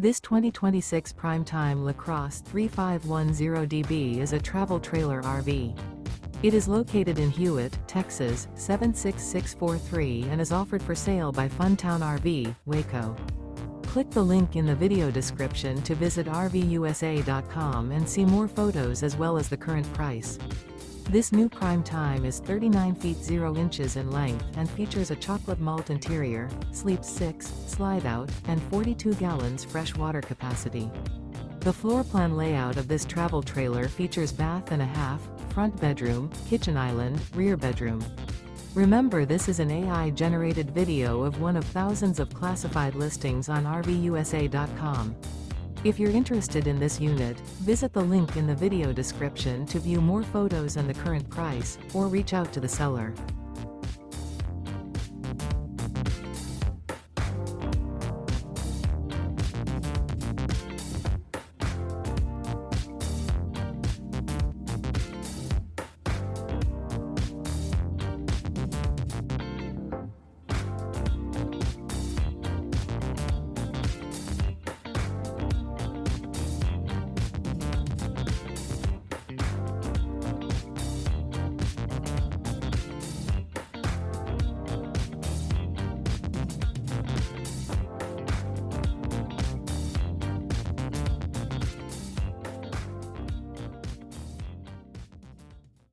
This 2026 Prime Time LaCrosse 3510DB is a travel trailer RV. It is located in Hewitt, Texas, 76643 and is offered for sale by Funtown RV, Waco. Click the link in the video description to visit RVUSA.com and see more photos as well as the current price. This new Prime Time is 39 feet 0 inches in length and features a chocolate malt interior, sleeps 6, slide-out, and 42 gallons fresh water capacity. The floor plan layout of this travel trailer features bath and a half, front bedroom, kitchen island, rear bedroom. Remember, this is an AI-generated video of one of thousands of classified listings on RVUSA.com. If you're interested in this unit, visit the link in the video description to view more photos and the current price, or reach out to the seller.